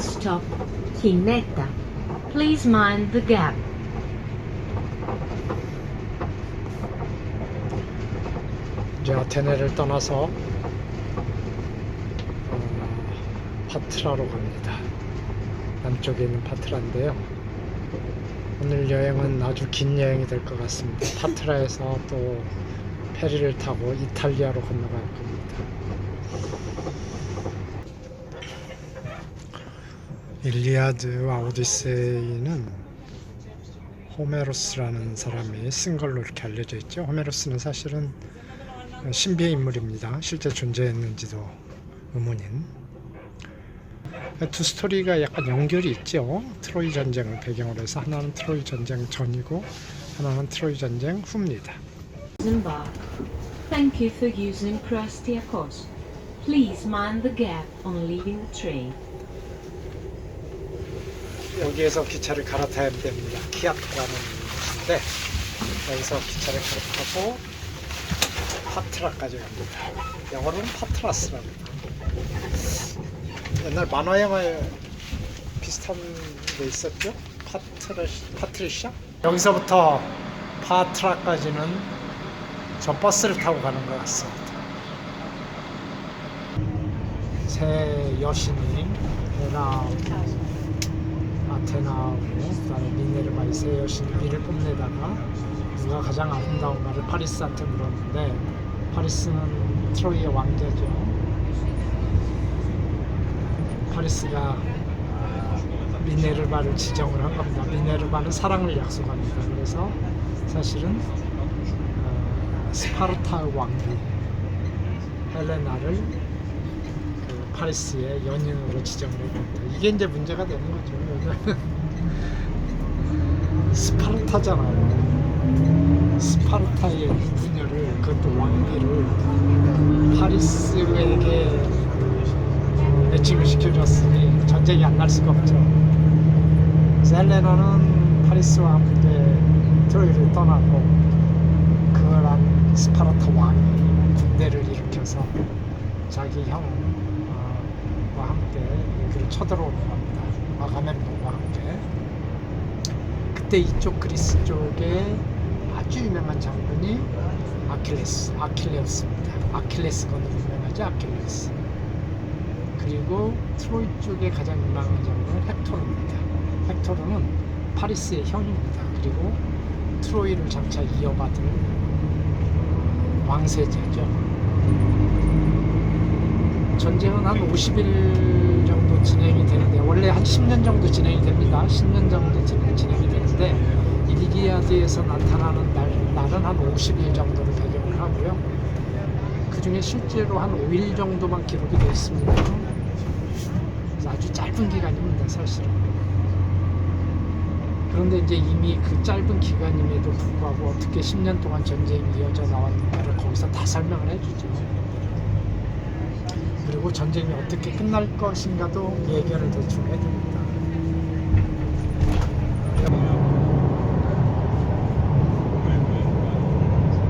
Next stop, Tinetta. Please mind the gap. 이제 아테네를 떠나서 파트라로 갑니다. 남쪽에 있는 파트라인데요. 오늘 여행은 아주 긴 여행이 될 것 같습니다. 파트라에서 또 페리를 타고 이탈리아로 건너갈 겁니다. 일리아드와 오디세이는 호메로스라는 사람이 쓴 걸로 이렇게 알려져 있죠. 호메로스는 사실은 신비의 인물입니다. 실제 존재했는지도 의문인. 두 스토리가 약간 연결이 있죠. 트로이 전쟁을 배경으로 해서 하나는 트로이 전쟁 전이고 하나는 트로이 전쟁 후입니다. Disembark. Thank you for using Prastiakos. Please mind the gap on leaving the train. 여기에서 기차를 갈아타야 됩니다. 키아트라는 곳인데 여기서 기차를 갈아타고 파트라까지 갑니다. 영어로는 파트라스랍니다. 옛날 만화 영화에 비슷한 게 있었죠? 파트리샤? 여기서부터 파트라까지는 저 버스를 타고 가는 것 같습니다. 새 여신이 아테나하고 그다음에 미네르바의 새 여신이 비를 뽐내다가 누가 가장 아름다운가를 파리스한테 물었는데 파리스는 트로이의 왕자죠. 파리스가 미네르바를 지정을 한 겁니다. 미네르바는 사랑을 약속합니다. 그래서 사실은 스파르타의 왕비 헬레나를 그 파리스의 연인으로 지정을 했습니다. 이게 이제 문제가 되는 거죠. 왜냐면 스파르타잖아요. 스파르타의 부녀를, 그것도 왕비를 파리스에게 매칭을 시켜줬으니 전쟁이 안 날 수가 없죠. 헬레나는 파리스와 함께 트로이를 떠나고 그거랑 스파르타 왕이 군대를 일으켜서 자기 형과 함께 여기를 쳐들어오는 겁니다. 아가멤논과 함께. 그때 이쪽 그리스 쪽에 아주 유명한 장군이 아킬레우스입니다. 아킬레스 건으로 유명하죠. 아킬레우스. 그리고 트로이 쪽에 가장 유명한 장군은 헥토르입니다. 헥토르는 파리스의 형입니다. 그리고 트로이를 장차 이어받을 왕세자죠. 전쟁은 한 50일 정도 진행이 되는데 원래 한 10년 정도 진행이 됩니다. 10년 정도 진행이 되는데 일리아드에서 나타나는 날은 한 50일 정도를 배경을 하고요. 그 중에 실제로 한 5일 정도만 기록이 되어 있습니다. 그래서 아주 짧은 기간입니다, 사실은. 그런데 이제 이미 그 짧은 기간임에도 불구하고 어떻게 10년 동안 전쟁이 이어져 나왔는가를 거기서 다 설명을 해주죠. 그리고 전쟁이 어떻게 끝날 것인가도 예견을 대충 해줍니다.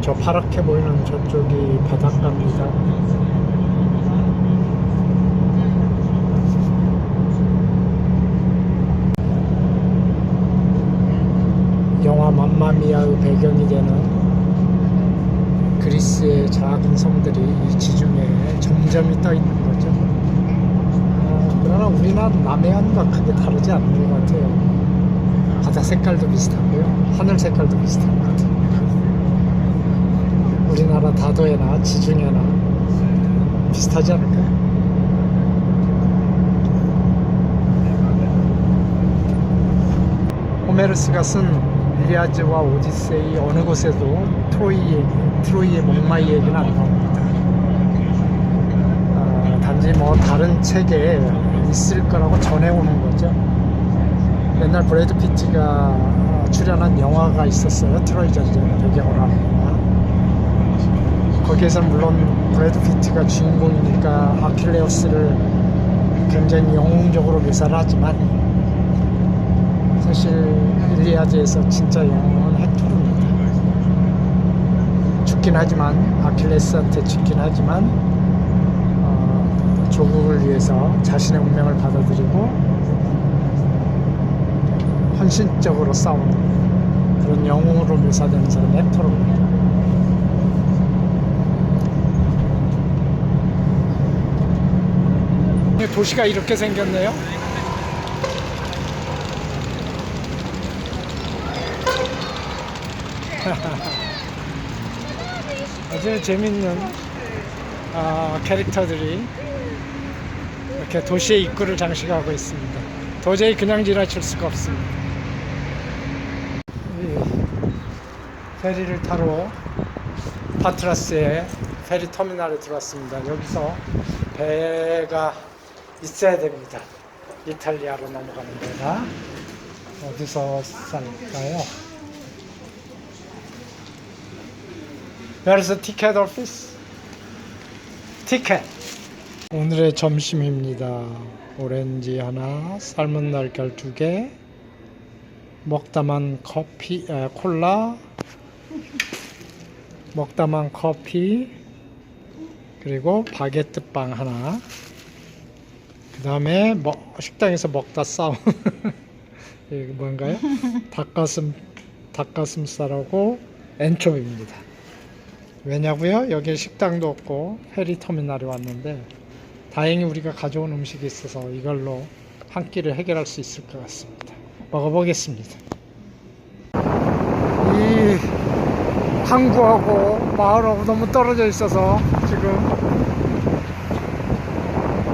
저 파랗게 보이는 저쪽이 바닷가입니다. 영화 맘마미아의 배경이 되는 그리스의 작은 섬들이 이 지중해에 점점이 떠 있는 거죠. 그러나 우리나라 남해안과 크게 다르지 않는 것 같아요. 바다 색깔도 비슷하고요, 하늘 색깔도 비슷한 것 같아요. 우리나라 다도해나 지중해나 비슷하지 않을까요? 호메로스가 쓴 일리아드와 오디세이 어느 곳에도 트로이의 목마이 얘기는 안 나옵니다. 단지 뭐 다른 책에 있을 거라고 전해오는 거죠. 옛날 브래드 피트가 출연한 영화가 있었어요. 트로이 전쟁을 배경으로 하는 영화. 거기에서는 물론 브래드 피트가 주인공이니까 아킬레우스를 굉장히 영웅적으로 묘사를 하지만 사실 일리아드에서 진짜 영웅은 헥토르입니다. 죽긴 하지만, 아킬레스한테 죽긴 하지만 조국을 위해서 자신의 운명을 받아들이고 헌신적으로 싸우는 그런 영웅으로 묘사되는 사람이 헥토르입니다. 도시가 이렇게 생겼네요. 아주 재밌는 캐릭터들이 이렇게 도시의 입구를 장식하고 있습니다. 도저히 그냥 지나칠 수가 없습니다. 이 페리를 타러 파트라스의 페리 터미널에 들어왔습니다. 여기서 배가 있어야 됩니다. 이탈리아로 넘어가는 배가 어디서 살까요? Where's the ticket office? 티켓. 오늘의 점심입니다. 오렌지 하나, 삶은 날결 2개, 먹다만 커피, 콜라, 먹다만 커피, 그리고 바게트 빵 하나. 그 다음에 식당에서 먹다 싸운 이게 뭔가요? 닭가슴살하고 엔초비입니다. 왜냐고요? 여기 식당도 없고 페리 터미널에 왔는데 다행히 우리가 가져온 음식이 있어서 이걸로 한 끼를 해결할 수 있을 것 같습니다. 먹어보겠습니다. 이 항구하고 마을하고 너무 떨어져 있어서 지금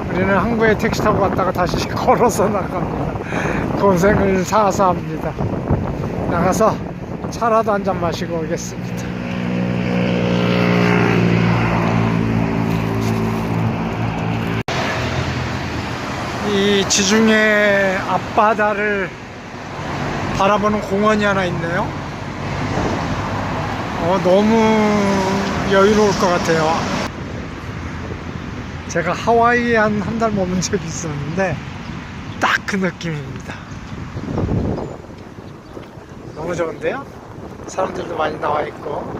우리는 항구에 택시 타고 갔다가 다시 걸어서 나갑니다. 고생을 사서 합니다. 나가서 차라도 한잔 마시고 오겠습니다. 이 지중해 앞바다를 바라보는 공원이 하나 있네요. 너무 여유로울 것 같아요. 제가 하와이에 한 달 머문 적이 있었는데 딱 그 느낌입니다. 너무 좋은데요? 사람들도 많이 나와 있고,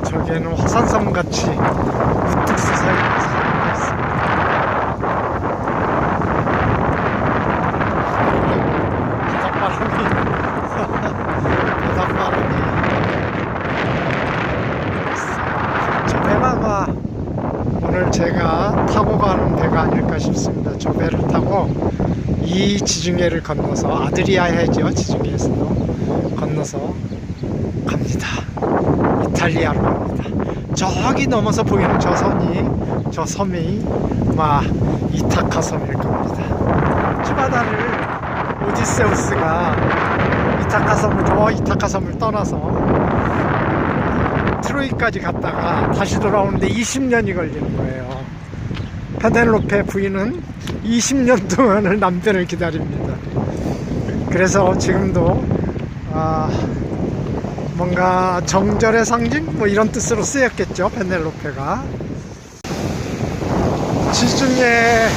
저기에는 화산섬 같이 우뚝 서서 있습니다. 바닷바람이 저 배가 오늘 제가 타고 가는 배가 아닐까 싶습니다. 저 배를 타고 이 지중해를 건너서 아드리아 해죠. 지중해에서도 건너서 갑니다. 이탈리아로 갑니다. 저기 넘어서 보이는 저 섬이 아마 이타카 섬일 겁니다. 저 바다를 오디세우스가 이타카 섬을 떠나서 트로이까지 갔다가 다시 돌아오는데 20년이 걸리는 거예요. 페넬로페 부인은 20년 동안을 남편을 기다립니다. 그래서 지금도 뭔가 정절의 상징? 뭐 이런 뜻으로 쓰였겠죠. 페넬로페가. 지중해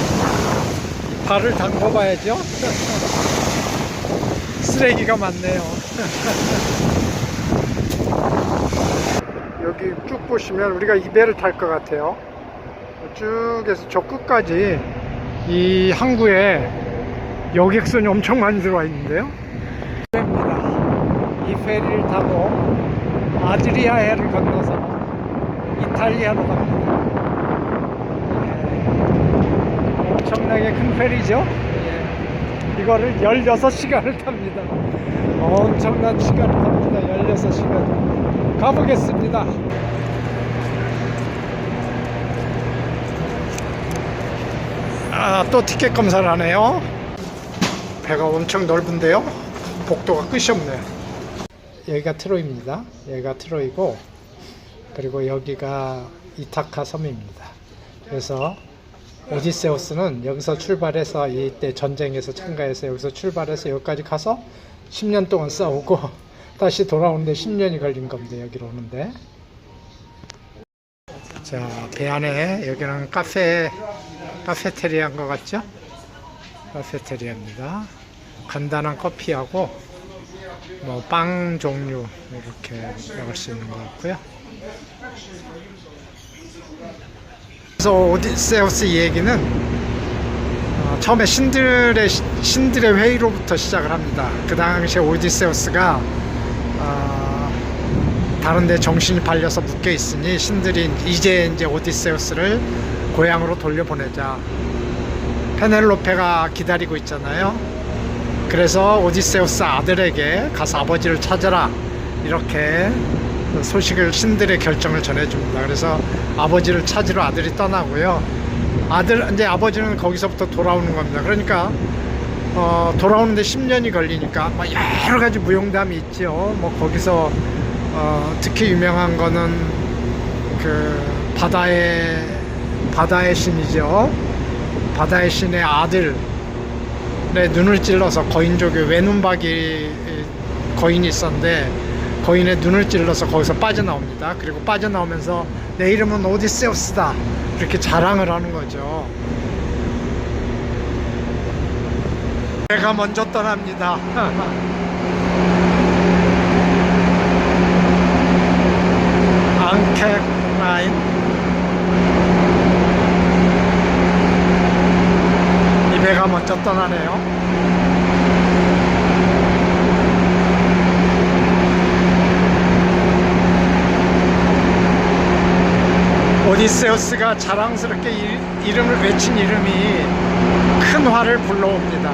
발을 담궈봐야죠. 쓰레기가 많네요. 여기 쭉 보시면 우리가 이 배를 탈 것 같아요. 쭉 해서 저 끝까지 이 항구에 여객선이 엄청 많이 들어와 있는데요. 이 페리를 타고 아드리아해를 건너서 이탈리아로 갑니다. 엄청나게 큰 페리죠. 이거를 16시간을 탑니다. 엄청난 시간을 탑니다. 16시간 가보겠습니다. 또 티켓 검사를 하네요. 배가 엄청 넓은데요. 복도가 끝이 없네요. 여기가 트로이입니다. 여기가 트로이고, 그리고 여기가 이타카 섬입니다. 그래서 오디세우스는 여기서 출발해서 이때 전쟁에서 참가해서 여기서 출발해서 여기까지 가서 10년 동안 싸우고 다시 돌아오는데 10년이 걸린 겁니다. 여기로 오는데. 자, 배 안에 여기는 카페테리아인 것 같죠? 카페테리아입니다. 간단한 커피하고 뭐 빵 종류 이렇게 먹을 수 있는 것 같고요. 그래서 오디세우스 얘기는 처음에 신들의 회의로부터 시작을 합니다. 그 당시에 오디세우스가 다른데 정신이 팔려서 묶여 있으니 신들이 이제 오디세우스를 고향으로 돌려보내자. 페넬로페가 기다리고 있잖아요. 그래서 오디세우스 아들에게 가서 아버지를 찾아라, 이렇게 소식을, 신들의 결정을 전해줍니다. 그래서 아버지를 찾으러 아들이 떠나고요. 이제 아버지는 거기서부터 돌아오는 겁니다. 그러니까 돌아오는데 10년이 걸리니까 뭐 여러 가지 무용담이 있죠. 뭐 거기서 특히 유명한 거는 그 바다의 신이죠. 바다의 신의 아들의 눈을 찔러서 거인족의 외눈박이 거인이 있었는데 거인의 눈을 찔러서 거기서 빠져나옵니다. 그리고 빠져나오면서 내 이름은 오디세우스다, 이렇게 자랑을 하는 거죠. 배가 먼저 떠납니다. 앙케 라인. 이 배가 먼저 떠나네요. 오디세우스가 자랑스럽게 이름을 외친 이름이 큰 화를 불러옵니다.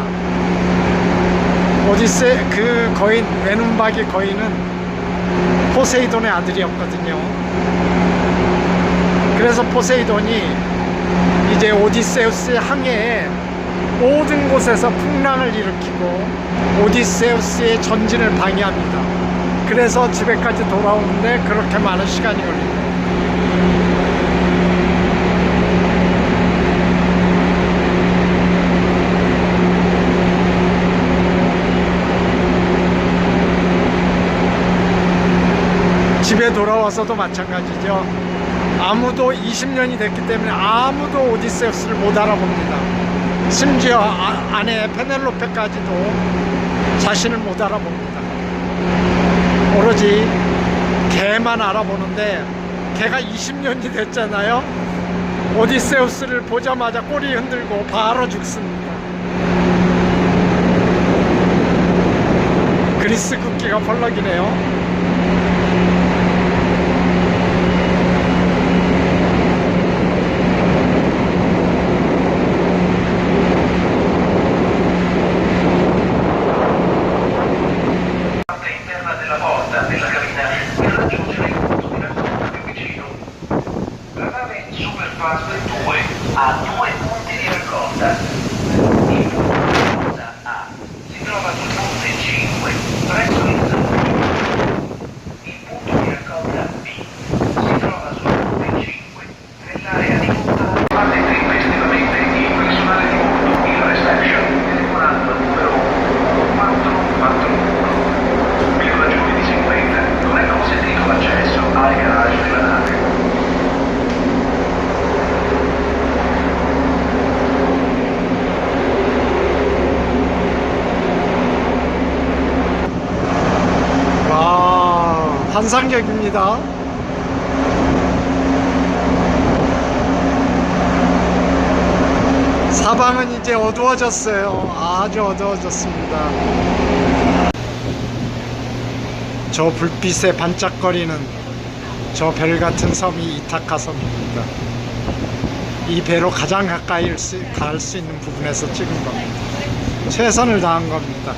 그 거인, 외눈박이 거인은 포세이돈의 아들이었거든요. 그래서 포세이돈이 이제 오디세우스의 항해에 모든 곳에서 풍랑을 일으키고 오디세우스의 전진을 방해합니다. 그래서 집에까지 돌아오는데 그렇게 많은 시간이 걸립니다. 집에 돌아와서도 마찬가지죠. 아무도 20년이 됐기 때문에 아무도 오디세우스를 못 알아봅니다. 심지어 아내 페넬로페까지도 자신을 못 알아봅니다. 오로지 개만 알아보는데 개가 20년이 됐잖아요. 오디세우스를 보자마자 꼬리 흔들고 바로 죽습니다. 그리스 국기가 펄럭이네요. ha due punti di raccolta. Il punto di raccolta A si trova sul ponte 5 presso il Zanforo. Il punto di raccolta B si trova sul ponte 5 nell'area di punta. Attenti tempestivamente il personale di bordo in reception telefonando al numero 441. Per ragioni di sicurezza non è consentito l'accesso al garage della nave. 환상적입니다. 사방은 이제 어두워졌어요. 아주 어두워졌습니다. 저 불빛에 반짝거리는 저 별 같은 섬이 이타카 섬입니다. 이 배로 가장 가까이 갈 수 있는 부분에서 찍은 겁니다. 최선을 다한 겁니다.